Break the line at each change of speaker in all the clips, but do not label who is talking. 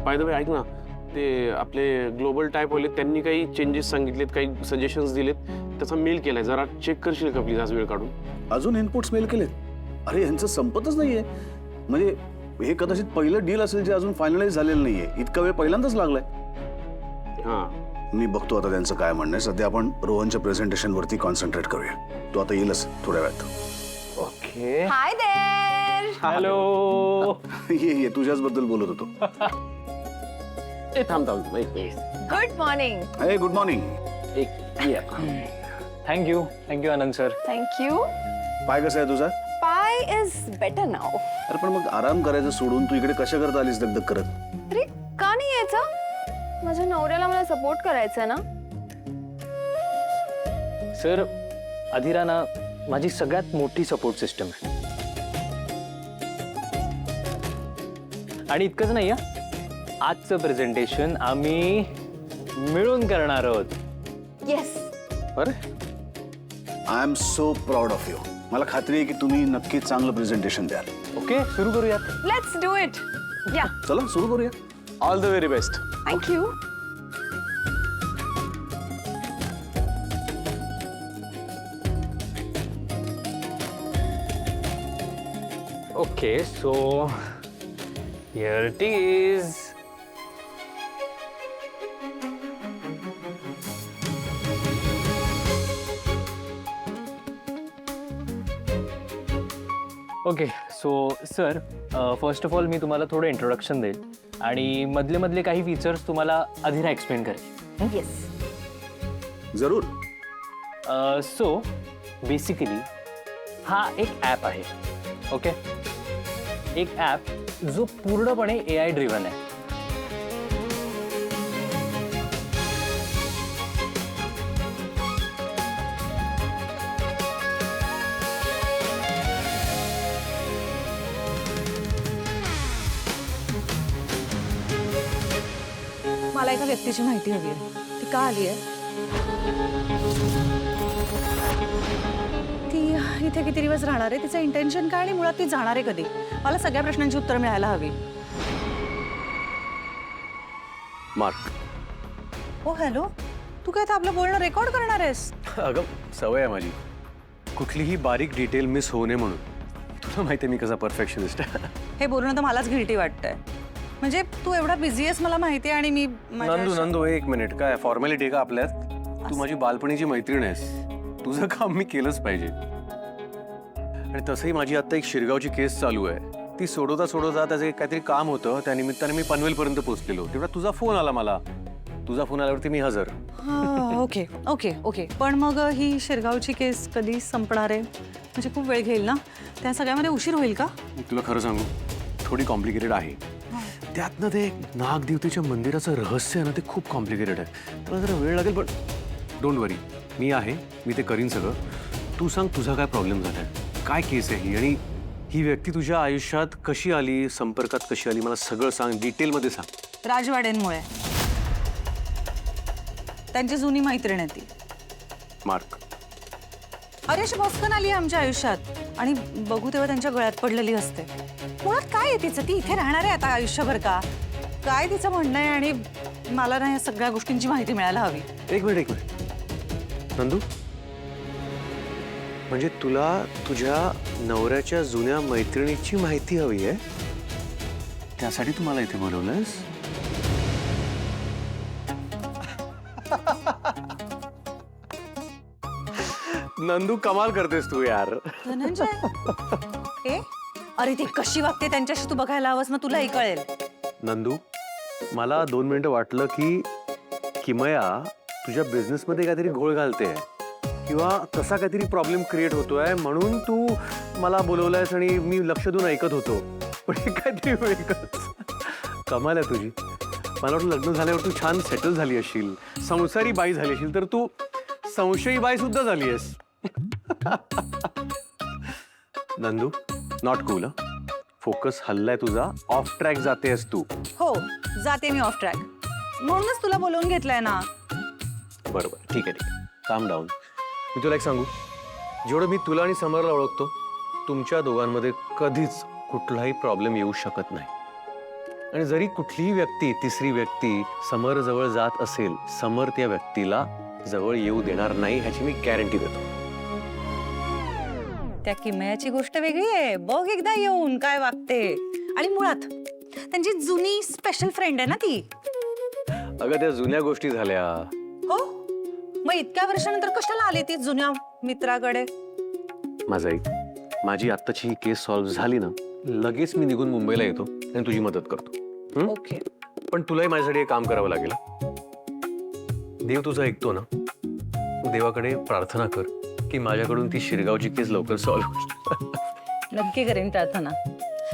By the way ऐक ना, ते आपले ग्लोबल टाईपवाले त्यांनी काही चेंजेस सांगितलेत, काही सजेशन्स दिलेत, त्याचा मेल केलाय. जरा चेक करशील का प्लीज आज वेळ काढून?
अजून इनपुट्स मेल केलेत? अरे यांचं संपतच नाहीये. म्हणजे हे कदाचित पहिलं डील असेल जे अजून फायनलाइज झालेलं नाहीये. इतका वेळ पहिल्यांदाच लागलाय.
हां,
मी बघतो आता त्यांचं काय म्हणणं आहे. सध्या आपण रोहनच्या प्रेझेंटेशन वरती कॉन्सन्ट्रेट करूया. तो आता येईलच थोड्या वेळात.
ओके.
हाय देर.
हॅलो.
ये तुझ्याच बद्दल बोलत होतो.
ए थांब एक मिनिट.
Good morning.
हे गुड मॉर्निंग.
थँक्यू आनंद सर.
थँक्यू.
पाय कसं आहे तुझा?
पाय इज बेटर नाउ.
अरे पण मग आराम करायचं सोडून तू इकडे कशा करता आलीस दगदग करत?
अरे का नाही यायचं? माझ्या नवऱ्याला मला सपोर्ट करायचा ना.
सर, अधिरा ना माझी सगळ्यात मोठी सपोर्ट सिस्टम आहे. आणि इतकंच नाही, आजचं प्रेझेंटेशन आम्ही मिळून करणार आहोत.
येस.
बरं.
I am so proud of you. मला खात्री आहे की तुम्ही नक्कीच चांगलं प्रेझेंटेशन द्याल.
ओके, सुरू करूयात.
Let's do it. या.
चला सुरू करूया.
All the very best.
Thank you.
Okay, so here it is. Okay, so sir, first of all मी तुम्हाला थोडं इंट्रोडक्शन देईल आणि मधले मधले काही फीचर्स तुम्हाला अधिरा एक्सप्लेन करेल.
येस.
जरूर.
सो बेसिकली हा एक ॲप आहे. ओके, एक ॲप जो पूर्णपणे AI ड्रिव्हन आहे.
मला एका व्यक्तीची माहिती हवी आहे. ती का आली आहे? ती इथे किती दिवस राहणार आहे? तिचं इंटेन्शन काय आणि मुळात ती जाणार आहे कधी? मला सगळ्या प्रश्नांची उत्तर मिळायला हवी.
मार्क.
ओ हॅलो, तू काय आता आपलं बोलणं रेकॉर्ड करणार आहेस?
अगं सवय आहे माझी, कुठलीही बारीक डिटेल मिस होऊ नये म्हणून. तुला माहिती आहे मी कसा परफेक्शनिस्ट आहे.
हे बोलणं तर मलाच गिल्टी वाटतंय. म्हणजे तू एवढा बिझी आहेस मला माहिती आहे आणि मी
नंदू एक मिनिट, काय फॉर्मॅलिटी आहे का आपल्यात? तू माझी बालपणीची मैत्रीण आहेस. तुझं काम मी केलंच पाहिजे. आणि तसंही माझी आता एक शिरगावची केस चालू आहे. ती सोडवता सोडवता त्याचं काहीतरी काम होतं, त्या निमित्ताने मी पनवेलपर्यंत पोहोचलेलो. तेवढा तुझा फोन आला मला. तुझा फोन आल्यावरती मी हजर.
Okay okay okay. पण मग ही शिरगावची केस कधी संपणार आहे? म्हणजे खूप वेळ घेईल ना? त्या सगळ्यामध्ये उशीर होईल का?
तुला खरं सांगू, थोडी कॉम्प्लिकेटेड आहे. त्यातनं ते नागदेवतेच्या मंदिराचं रहस्य आहे ना, ते खूप कॉम्प्लिकेटेड आहे. तुला जरा वेळ लागेल, पण डोंट वरी, मी आहे, मी ते करीन सगळं. तू सांग तुझा काय प्रॉब्लेम झालाय, काय केस आहे ही, आणि ही व्यक्ती तुझ्या आयुष्यात कशी आली, संपर्कात कशी आली, मला सगळं सांग, डिटेलमध्ये सांग.
राजवाडेंमुळे. त्यांची जुनी मैत्रीण आहे ती.
मार्क.
अरे अशी भस्कन आली आमच्या आयुष्यात आणि बघू तेव्हा त्यांच्या गळ्यात पडलेली असते. मुळात काय आहे तिचं? ती इथे राहणार आहे आता आयुष्यभर का? काय तिचं म्हणणं आहे? आणि मला ना या सगळ्या गोष्टींची माहिती मिळायला हवी.
एक मिनिट नंदू, म्हणजे तुला तुझ्या नवऱ्याच्या जुन्या मैत्रिणीची माहिती हवी आहे? त्यासाठी तू मला इथे बोलवलंस? नंदू, कमाल करतेस तू यार.
धनंजय अरे ती कशी वागते त्यांच्याशी तू बघायला हवंस ना, तुलाही कळेल.
नंदू, मला 2 मिनिटं वाटलं की किमया तुझ्या बिझनेसमध्ये काहीतरी घोळ घालते किंवा तसा काहीतरी प्रॉब्लेम क्रिएट होतोय, म्हणून तू मला बोलवलंयस आणि मी लक्ष देऊन ऐकत होतो. पण हे काहीतरी वेगळंच. कमाल आहे तुझी. मला वाटलं लग्न झाल्यावर तू छान सेटल झाली असशील, संसारी बाई झाली असशील, तर तू संशयी बाई सुद्धा झाली आहेस. Nandu, not cool. फोकस हल्लाय तुझा, ऑफ ट्रॅक जातेस तू.
हो जाते मी ऑफ ट्रॅक, म्हणूनच तुला बोलवून घेतलंय ना.
बरोबर, ठीक आहे, काम डाऊन. मी तुला एक सांगू, जेवढं मी तुला आणि समरला ओळखतो, तुमच्या दोघांमध्ये कधीच कुठलाही प्रॉब्लेम येऊ शकत नाही. आणि जरी कुठलीही व्यक्ती, तिसरी व्यक्ती समर जवळ जात असेल, समर त्या व्यक्तीला जवळ येऊ देणार नाही ह्याची मी गॅरंटी देतो.
त्या किमयाची गोष्ट वेगळी आहे. बघ एकदा येऊन काय वागते. आणि मुळात त्यांची जुनी स्पेशल फ्रेंड आहे ना ती.
अगं त्या जुन्या गोष्टी झाल्या.
हो, मग इतक्या वर्षानंतर कशाला आली ती जुन्या मित्राकडे?
माझा एक, माझी आत्ताची ही केस सॉल्व्ह झाली ना, लगेच मी निघून मुंबईला येतो आणि तुझी मदत करतो. हं?
ओके.
पण तुलाही माझ्यासाठी एक काम करावं लागेल. देव तुझं ऐकतो ना, देवाकडे प्रार्थना कर की माझ्याकडून ती शिरगावची केस लवकर सॉल्व्ह होईल.
नक्की करेन प्रार्थना.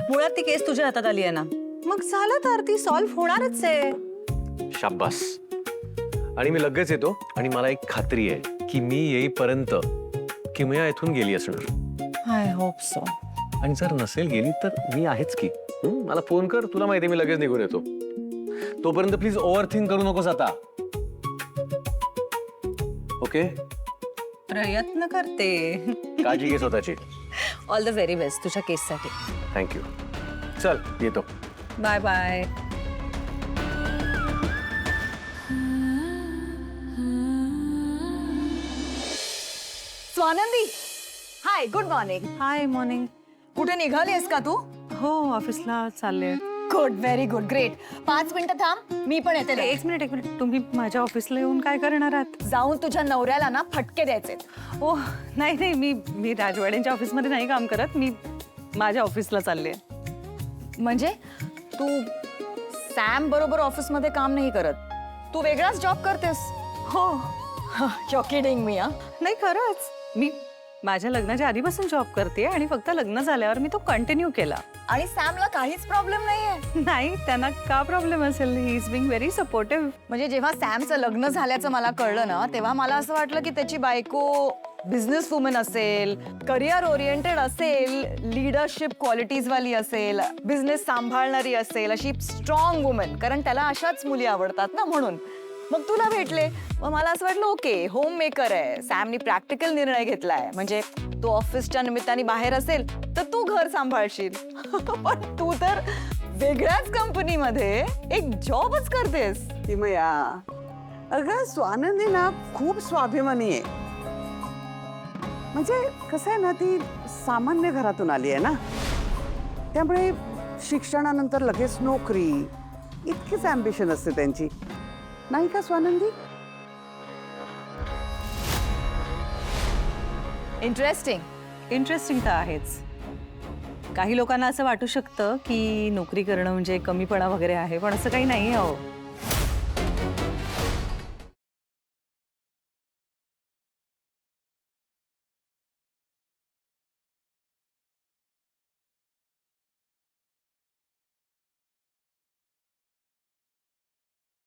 मुळात ती केस तुझ्या हातात आली आहे ना, मग झालं तर ती सॉल्व्ह होणारच आहे.
शाब्बास. आणि मी लगेच येतो आणि मला एक खात्री आहे की मी येईपर्यंत किमया इथून गेली असणार.
I hope so.
आणि जर नसेल गेली तर मी आहेच की. मला फोन कर, तुला माहिती आहे मी लगेच निघून येतो. तोपर्यंत प्लीज ओव्हर थिंक करू नकोस आता. ओके?
प्रयत्न करते.
काळजी घे स्वतःची.
ऑल द व्हेरी बेस्ट तुझ्या केससाठी.
थँक्यू. चल येतो.
Bye bye.
Swanandi, hi, good morning.
Hi morning.
कुठे निघालीस का तू?
हो, ऑफिसला चालले.
Good, very good, great. 5 मिनिटं थांब, मी पण येते लगेच.
एक मिनिट. तुम्ही माझ्या ऑफिसला येऊन काय करणार आहात?
जाऊन तुझ्या नवऱ्याला ना फटके द्यायचे.
ओ नाही, मी राजवाड्यांच्या ऑफिसमध्ये नाही काम करत. मी माझ्या ऑफिसला चालले.
म्हणजे तू सॅम बरोबर ऑफिसमध्ये काम नाही करत, तू वेगळाच जॉब करतेस.
हो.
You're kidding me, हा?
नाही, खरंच. मी माझ्या लग्नाच्या आधीपासून जॉब करते आणि फक्त लग्न झाल्यावर मी तो कंटिन्यू केला.
आणि सॅमला काहीच प्रॉब्लेम नाहीये.
नाही, त्यांना का प्रॉब्लेम असेल? He is being very supportive.
म्हणजे जेव्हा सॅमचं लग्न झाल्याचं मला कळलं ना, तेव्हा मला असं वाटलं की त्याची बायको बिझनेस वुमन असेल, करिअर ओरिएंटेड असेल, लीडरशिप क्वालिटीज वाली असेल, बिझनेस सांभाळणारी असेल, अशी स्ट्रॉंग वुमन. कारण त्याला अशाच मुली आवडतात ना, म्हणून मग तुला भेटले. मग मला असं वाटलं ओके, होम मेकर आहे, सॅमनी प्रॅक्टिकल निर्णय घेतलाय. म्हणजे तो ऑफिसच्या निमित्ताने बाहेर असेल तर तू घर सांभाळशील. पण तू तर वेगळ्याच कंपनीमध्ये एक जॉबच करतेस.
किमया, अगं स्वानंदी ना खूप स्वाभिमानी आहे. म्हणजे कसं आहे ना, ती सामान्य घरातून आली आहे ना, त्यामुळे शिक्षणानंतर लगेच नोकरी, इतकीच ॲम्बिशन असते त्यांची, नाही का स्वानंदी?
इंटरेस्टिंग तर आहेच. काही लोकांना असं वाटू शकतं की नोकरी करणं म्हणजे कमीपणा वगैरे आहे, पण असं काही नाही आहे. अहो,